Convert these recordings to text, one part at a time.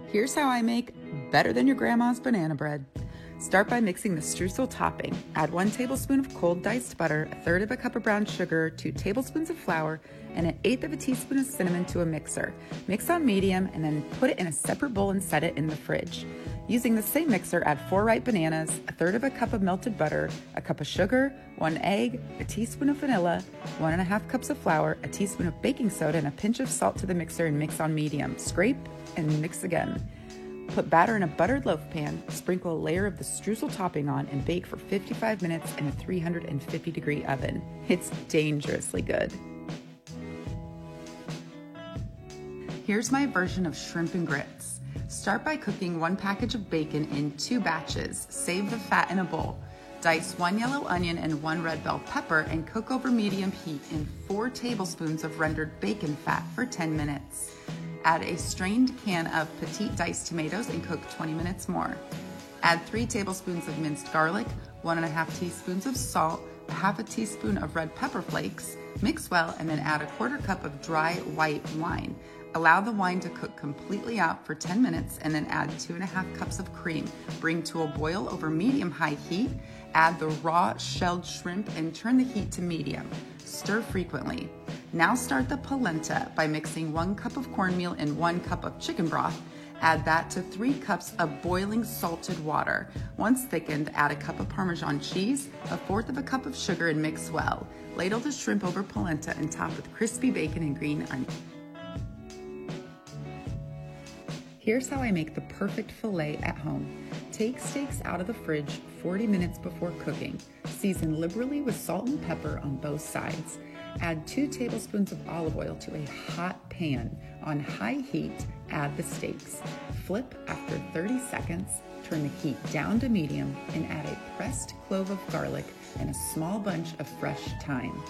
Here's how I make better than your grandma's banana bread. Start by mixing the streusel topping. Add 1 tablespoon of cold diced butter, 1/3 of a cup of brown sugar, 2 tablespoons of flour, and 1/8 of a teaspoon of cinnamon to a mixer. Mix on medium and then put it in a separate bowl and set it in the fridge. Using the same mixer, add 4 ripe bananas, 1/3 of a cup of melted butter, a cup of sugar, 1 egg, a teaspoon of vanilla, 1½ cups of flour, a teaspoon of baking soda, and a pinch of salt to the mixer and mix on medium. Scrape and mix again. Put batter in a buttered loaf pan, sprinkle a layer of the streusel topping on, and bake for 55 minutes in a 350-degree oven. It's dangerously good. Here's my version of shrimp and grits. Start by cooking 1 package of bacon in 2 batches. Save the fat in a bowl. Dice 1 yellow onion and 1 red bell pepper and cook over medium heat in 4 tablespoons of rendered bacon fat for 10 minutes. Add a strained can of petite diced tomatoes and cook 20 minutes more. Add 3 tablespoons of minced garlic, 1½ teaspoons of salt, 1/2 teaspoon of red pepper flakes. Mix well and then add 1/4 cup of dry white wine. Allow the wine to cook completely out for 10 minutes and then add 2½ cups of cream. Bring to a boil over medium-high heat. Add the raw shelled shrimp and turn the heat to medium. Stir frequently. Now start the polenta by mixing 1 cup of cornmeal and 1 cup of chicken broth. Add that to 3 cups of boiling salted water. Once thickened, add a cup of Parmesan cheese, 1/4 of a cup of sugar, and mix well. Ladle the shrimp over polenta and top with crispy bacon and green onion. Here's how I make the perfect filet at home. Take steaks out of the fridge 40 minutes before cooking. Season liberally with salt and pepper on both sides. Add 2 tablespoons of olive oil to a hot pan. On high heat, add the steaks. Flip after 30 seconds, turn the heat down to medium, and add a pressed clove of garlic and a small bunch of fresh thyme.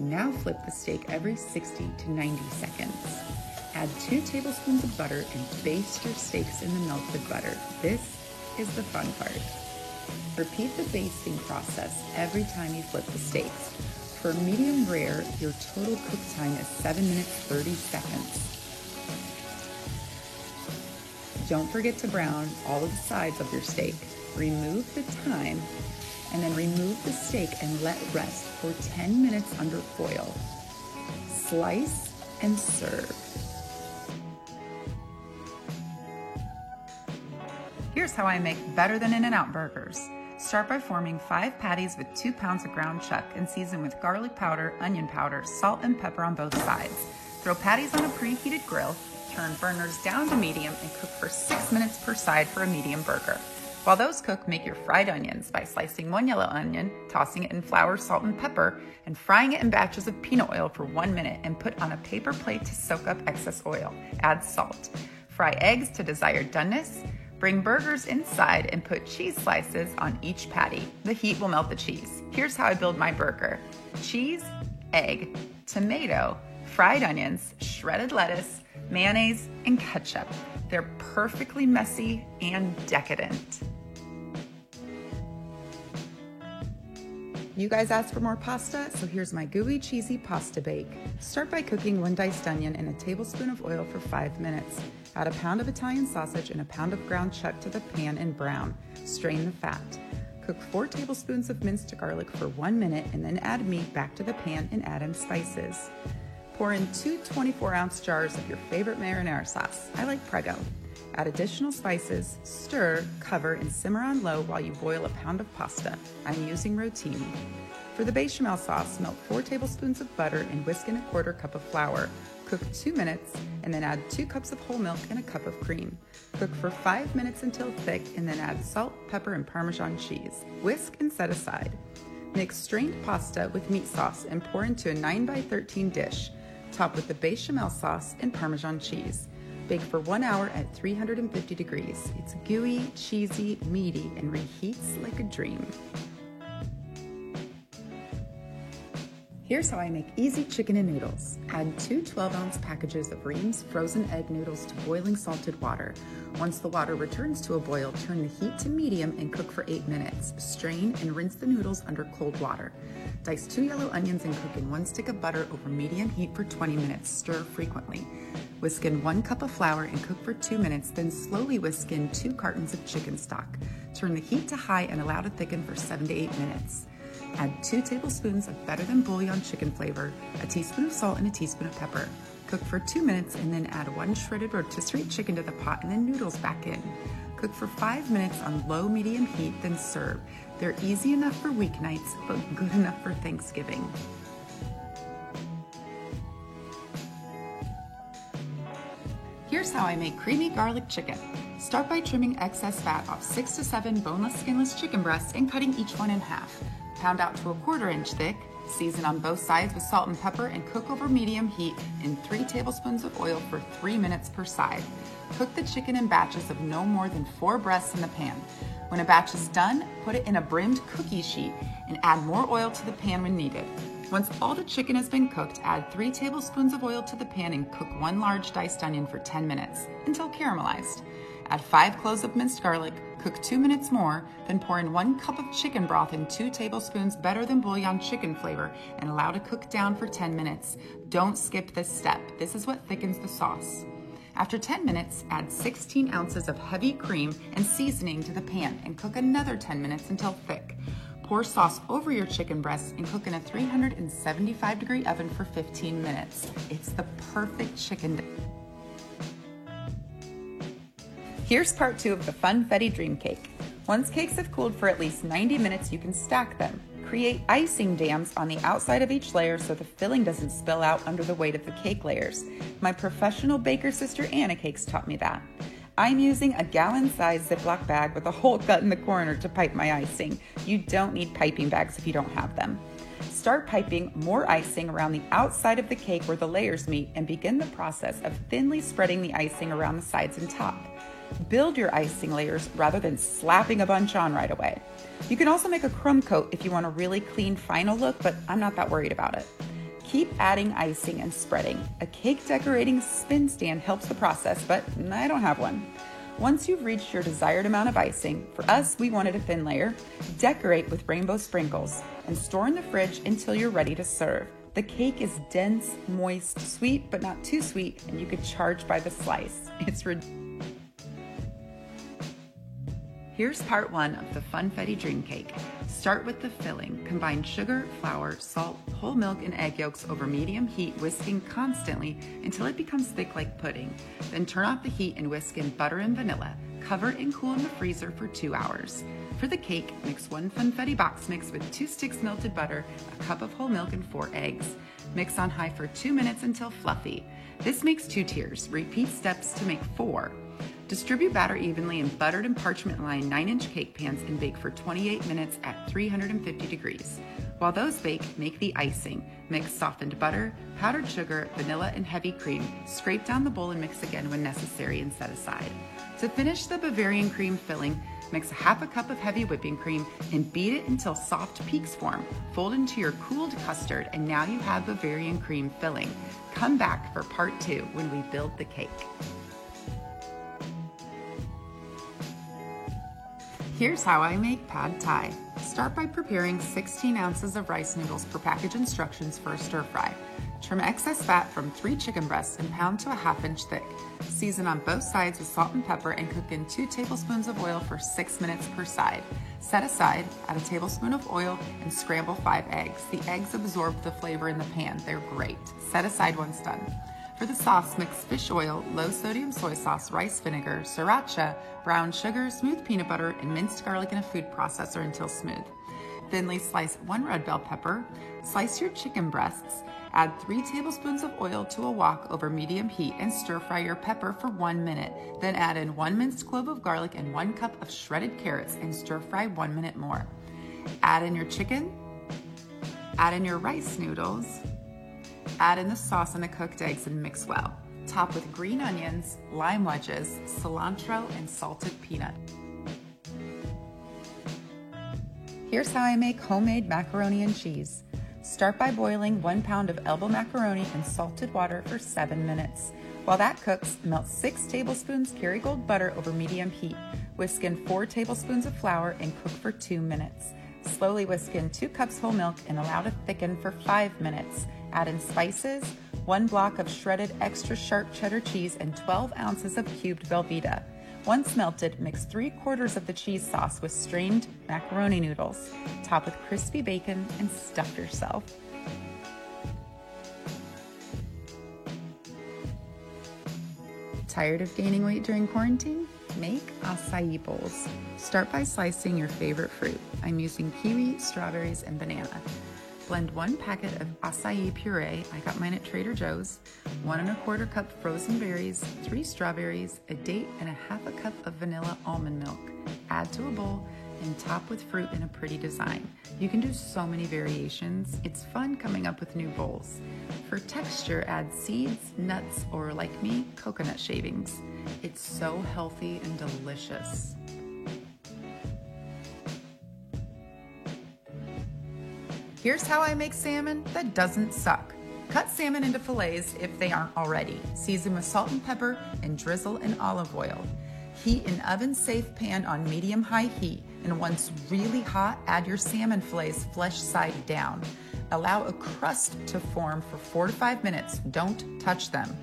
Now flip the steak every 60 to 90 seconds. Add 2 tablespoons of butter and baste your steaks in the melted butter. This is the fun part. Repeat the basting process every time you flip the steaks. For medium rare, your total cook time is 7 minutes 30 seconds. Don't forget to brown all of the sides of your steak. Remove the thyme and then remove the steak and let rest for 10 minutes under foil. Slice and serve. Here's how I make better than In-N-Out burgers. Start by forming 5 patties with 2 pounds of ground chuck and season with garlic powder, onion powder, salt, and pepper on both sides. Throw patties on a preheated grill, turn burners down to medium, and cook for 6 minutes per side for a medium burger. While those cook, make your fried onions by slicing 1 yellow onion, tossing it in flour, salt, and pepper, and frying it in batches of peanut oil for 1 minute and put on a paper plate to soak up excess oil. Add salt. Fry eggs to desired doneness. Bring burgers inside and put cheese slices on each patty. The heat will melt the cheese. Here's how I build my burger. Cheese, egg, tomato, fried onions, shredded lettuce, mayonnaise, and ketchup. They're perfectly messy and decadent. You guys asked for more pasta, so here's my gooey, cheesy pasta bake. Start by cooking 1 diced onion in a tablespoon of oil for 5 minutes. Add a pound of Italian sausage and a pound of ground chuck to the pan and brown. Strain the fat. Cook 4 tablespoons of minced garlic for 1 minute and then add meat back to the pan and add in spices. Pour in 2 24-ounce jars of your favorite marinara sauce. I like Prego. Add additional spices, stir, cover, and simmer on low while you boil a pound of pasta. I'm using rotini. For the bechamel sauce, melt 4 tablespoons of butter and whisk in 1/4 cup of flour. Cook 2 minutes and then add 2 cups of whole milk and a cup of cream. Cook for 5 minutes until thick and then add salt, pepper, and Parmesan cheese. Whisk and set aside. Mix strained pasta with meat sauce and pour into a 9x13 dish. Top with the bechamel sauce and Parmesan cheese. Bake for 1 hour at 350 degrees. It's gooey, cheesy, meaty, and reheats like a dream. Here's how I make easy chicken and noodles. Add 2 12-ounce packages of Ream's frozen egg noodles to boiling salted water. Once the water returns to a boil, turn the heat to medium and cook for 8 minutes. Strain and rinse the noodles under cold water. Dice 2 yellow onions and cook in 1 stick of butter over medium heat for 20 minutes. Stir frequently. Whisk in 1 cup of flour and cook for 2 minutes, then slowly whisk in 2 cartons of chicken stock. Turn the heat to high and allow to thicken for 7 to 8 minutes. Add 2 tablespoons of better than bouillon chicken flavor, a teaspoon of salt, and a teaspoon of pepper. Cook for 2 minutes and then add 1 shredded rotisserie chicken to the pot and then noodles back in. Cook for 5 minutes on low-medium heat, then serve. They're easy enough for weeknights, but good enough for Thanksgiving. Here's how I make creamy garlic chicken. Start by trimming excess fat off 6 to 7 boneless, skinless chicken breasts and cutting each one in half. Pound out to a 1/4 inch thick. Season on both sides with salt and pepper and cook over medium heat in 3 tablespoons of oil for 3 minutes per side. Cook the chicken in batches of no more than 4 breasts in the pan. When a batch is done, put it in a brimmed cookie sheet and add more oil to the pan when needed. Once all the chicken has been cooked, add 3 tablespoons of oil to the pan and cook 1 large diced onion for 10 minutes until caramelized. Add 5 cloves of minced garlic, cook 2 minutes more, then pour in 1 cup of chicken broth and 2 tablespoons better than bouillon chicken flavor and allow to cook down for 10 minutes. Don't skip this step. This is what thickens the sauce. After 10 minutes, add 16 ounces of heavy cream and seasoning to the pan and cook another 10 minutes until thick. Pour sauce over your chicken breasts and cook in a 375-degree oven for 15 minutes. It's the perfect chicken dish. Here's part 2 of the Funfetti Dream Cake. Once cakes have cooled for at least 90 minutes, you can stack them. Create icing dams on the outside of each layer so the filling doesn't spill out under the weight of the cake layers. My professional baker sister Anna Cakes taught me that. I'm using a gallon-sized Ziploc bag with a hole cut in the corner to pipe my icing. You don't need piping bags if you don't have them. Start piping more icing around the outside of the cake where the layers meet and begin the process of thinly spreading the icing around the sides and top. Build your icing layers rather than slapping a bunch on right away. You can also make a crumb coat if you want a really clean final look, but I'm not that worried about it. Keep adding icing and spreading. A cake decorating spin stand helps the process, but I don't have one. Once you've reached your desired amount of icing, for us we wanted a thin layer, decorate with rainbow sprinkles and store in the fridge until you're ready to serve. The cake is dense, moist, sweet, but not too sweet, and you could charge by the slice. It's ridiculous. Here's part 1 of the Funfetti Dream Cake. Start with the filling. Combine sugar, flour, salt, whole milk, and egg yolks over medium heat, whisking constantly until it becomes thick like pudding. Then turn off the heat and whisk in butter and vanilla. Cover and cool in the freezer for 2 hours. For the cake, mix 1 Funfetti box mix with 2 sticks melted butter, a cup of whole milk, and 4 eggs. Mix on high for 2 minutes until fluffy. This makes 2 tiers. Repeat steps to make 4. Distribute batter evenly in buttered and parchment-lined 9-inch cake pans and bake for 28 minutes at 350 degrees. While those bake, make the icing. Mix softened butter, powdered sugar, vanilla, and heavy cream. Scrape down the bowl and mix again when necessary and set aside. To finish the Bavarian cream filling, mix 1/2 cup of heavy whipping cream and beat it until soft peaks form. Fold into your cooled custard, and now you have Bavarian cream filling. Come back for part 2 when we build the cake. Here's how I make pad thai. Start by preparing 16 ounces of rice noodles per package instructions for a stir fry. Trim excess fat from 3 chicken breasts and pound to a 1/2 inch thick. Season on both sides with salt and pepper and cook in 2 tablespoons of oil for 6 minutes per side. Set aside, add a tablespoon of oil and scramble 5 eggs. The eggs absorb the flavor in the pan. They're great. Set aside once done. For the sauce, mix fish oil, low sodium soy sauce, rice vinegar, sriracha, brown sugar, smooth peanut butter, and minced garlic in a food processor until smooth. Thinly slice 1 red bell pepper. Slice your chicken breasts. Add 3 tablespoons of oil to a wok over medium heat and stir fry your pepper for 1 minute. Then add in 1 minced clove of garlic and 1 cup of shredded carrots and stir fry 1 minute more. Add in your chicken. Add in your rice noodles. Add in the sauce and the cooked eggs and mix well. Top with green onions, lime wedges, cilantro, and salted peanut. Here's how I make homemade macaroni and cheese. Start by boiling 1 pound of elbow macaroni in salted water for 7 minutes. While that cooks, melt 6 tablespoons Kerrygold butter over medium heat. Whisk in 4 tablespoons of flour and cook for 2 minutes. Slowly whisk in 2 cups whole milk and allow to thicken for 5 minutes. Add in spices, 1 block of shredded extra sharp cheddar cheese, and 12 ounces of cubed Velveeta. Once melted, mix 3/4 of the cheese sauce with strained macaroni noodles. Top with crispy bacon and stuff yourself. Tired of gaining weight during quarantine? Make acai bowls. Start by slicing your favorite fruit. I'm using kiwi, strawberries, and banana. Blend 1 packet of acai puree, I got mine at Trader Joe's, 1 1/4 cup frozen berries, 3 strawberries, a date, and a 1/2 cup of vanilla almond milk. Add to a bowl and top with fruit in a pretty design. You can do so many variations. It's fun coming up with new bowls. For texture, add seeds, nuts, or like me, coconut shavings. It's so healthy and delicious. Here's how I make salmon that doesn't suck. Cut salmon into fillets if they aren't already. Season with salt and pepper and drizzle in olive oil. Heat an oven-safe pan on medium-high heat, and once really hot, add your salmon fillets flesh side down. Allow a crust to form for 4 to 5 minutes. Don't touch them.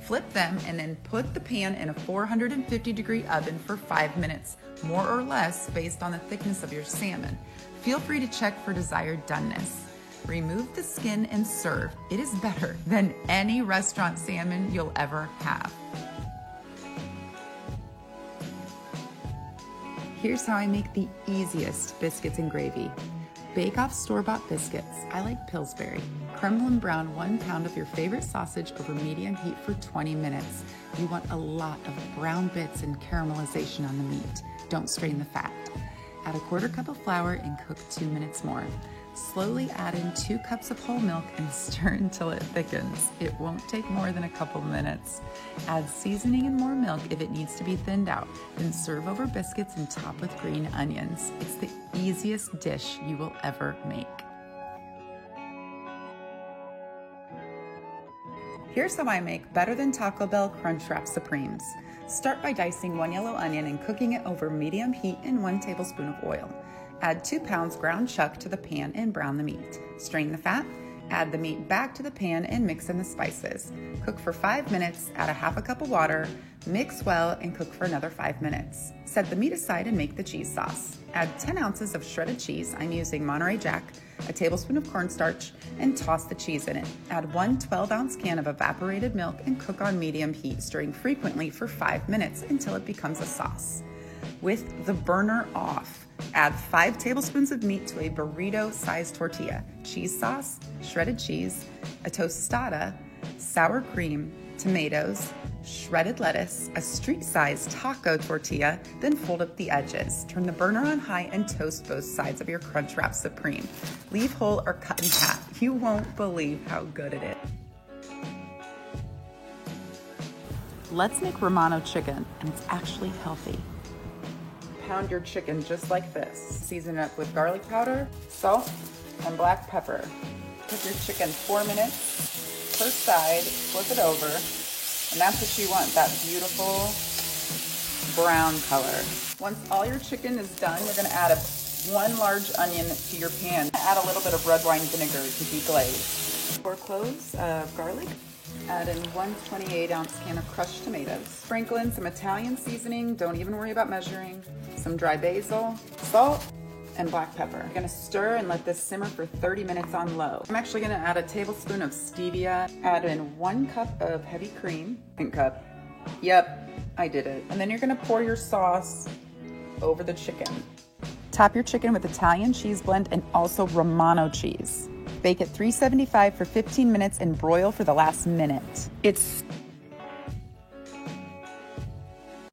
Flip them and then put the pan in a 450-degree oven for 5 minutes, more or less based on the thickness of your salmon. Feel free to check for desired doneness. Remove the skin and serve. It is better than any restaurant salmon you'll ever have. Here's how I make the easiest biscuits and gravy. Bake off store-bought biscuits. I like Pillsbury. Crumble and brown 1 pound of your favorite sausage over medium heat for 20 minutes. You want a lot of brown bits and caramelization on the meat. Don't strain the fat. Add a 1/4 cup of flour and cook 2 minutes more. Slowly add in 2 cups of whole milk and stir until it thickens. It won't take more than a couple minutes. Add seasoning and more milk if it needs to be thinned out. Then serve over biscuits and top with green onions. It's the easiest dish you will ever make. Here's how I make better than Taco Bell Crunchwrap Supremes. Start by dicing 1 yellow onion and cooking it over medium heat in 1 tablespoon of oil. Add 2 pounds ground chuck to the pan and brown the meat. Strain the fat, add the meat back to the pan and mix in the spices. Cook for 5 minutes, add a 1/2 cup of water, mix well, and cook for another 5 minutes. Set the meat aside and make the cheese sauce. Add 10 ounces of shredded cheese, I'm using Monterey Jack, a tablespoon of cornstarch, and toss the cheese in it. Add 1 12-ounce can of evaporated milk and cook on medium heat, stirring frequently for 5 minutes until it becomes a sauce. With the burner off, add 5 tablespoons of meat to a burrito-sized tortilla, cheese sauce, shredded cheese, a tostada, sour cream, tomatoes, shredded lettuce, a street-sized taco tortilla, then fold up the edges. Turn the burner on high and toast both sides of your Crunchwrap Supreme. Leave whole or cut in half. You won't believe how good it is. Let's make Romano chicken, and it's actually healthy. Pound your chicken just like this. Season it up with garlic powder, salt, and black pepper. Cook your chicken 4 minutes per side, flip it over, and that's what you want, that beautiful brown color. Once all your chicken is done, you're gonna add 1 large onion to your pan. Add a little bit of red wine vinegar to deglaze. 4 cloves of garlic. Add in 1 28-ounce can of crushed tomatoes. Sprinkle in some Italian seasoning, don't even worry about measuring, some dry basil, salt, and black pepper. You're gonna stir and let this simmer for 30 minutes on low. I'm actually gonna add a tablespoon of stevia. Add in 1 cup of heavy cream. 1 cup. Yep, I did it. And then you're gonna pour your sauce over the chicken. Top your chicken with Italian cheese blend and also Romano cheese. Bake at 375 for 15 minutes and broil for the last minute. It's